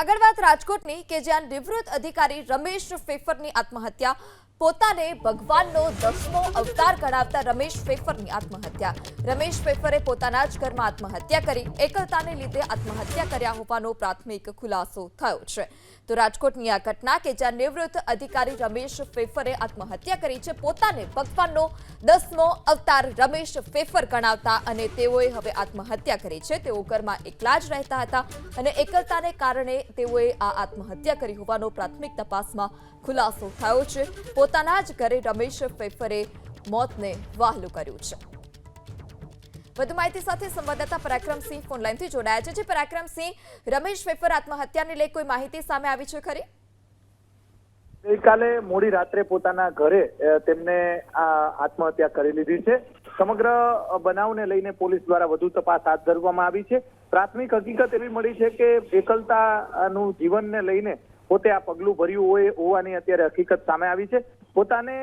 આગળ વાત રાજકોટની કે જ્યાં નિવૃત્ત અધિકારી રમેશ ફેફરની આત્મહત્યા પોતાને ભગવાનનો 10મો અવતાર ગણાવતા રમેશ ફેફરની આત્મહત્યા રમેશ ફેફરે પોતાના જ ઘરમાં આત્મહત્યા કરી એકલતાને લીધે આત્મહત્યા કર્યા હોવાનો પ્રાથમિક ખુલાસો થયો છે તો રાજકોટની આ ઘટના કે જ્યાં નિવૃત્ત અધિકારી રમેશ ફેફરે આત્મહત્યા કરી છે પોતાને ભગવાનનો 10મો અવતાર રમેશ ફેફર ગણાવતા અને તેઓએ હવે આત્મહત્યા કરી છે તેઓ ઘરમાં એકલા જ રહેતા હતા અને એકલતાને કારણે તેઓએ આ આત્મહત્યા કરી હોવાનો પ્રાથમિક તપાસમાં ખુલાસો થયો છે પોતાના જ ઘરે રમેશ ફેફરે મોતને વહાલું કર્યું છે વધુ માહિતી સાથે સંવાદદાતા પરાક્રમસિંહ ફોન લાઈનથી જોડાયા છે જે પરાક્રમસિંહ રમેશ ફેફર આત્મહત્યાને લઈ કોઈ માહિતી સામે આવી છે ખરી ગઈકાલે મોડી રાત્રે પોતાના ઘરે તેમને આત્મહત્યા કરી લીધી છે સમગ્ર બનાવને લઈને પોલીસ દ્વારા વધુ તપાસ હાથ ધરવામાં આવી છે પ્રાથમિક હકીકત એવી મળી છે કે એકલતાનું જીવનને લઈને પોતે આ પગલું ભર્યું હોવાની અત્યારે હકીકત સામે આવી છે પોતાને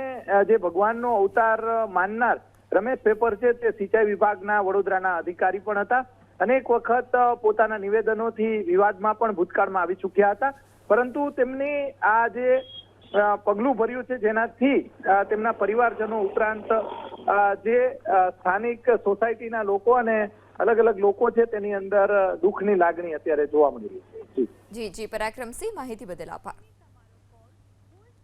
જે ભગવાનનો અવતાર માનનાર રમેશ ફેફર છે તે સિંચાઈ વિભાગના વડોદરાના અધિકારી પણ હતા અનેક વખત પોતાના નિવેદનોથી વિવાદમાં પણ ભૂતકાળમાં આવી ચૂક્યા હતા પરંતુ તેમની આ જે પગલું ભર્યું છે જેનાથી તેમના પરિવારજનો ઉપરાંત જે સ્થાનિક સોસાયટીના લોકો અને અલગ અલગ લોકો છે તેની અંદર દુઃખની લાગણી અત્યારે જોવા મળી રહી છે જી પરાક્રમસિંહ માહિતી બદલ આભાર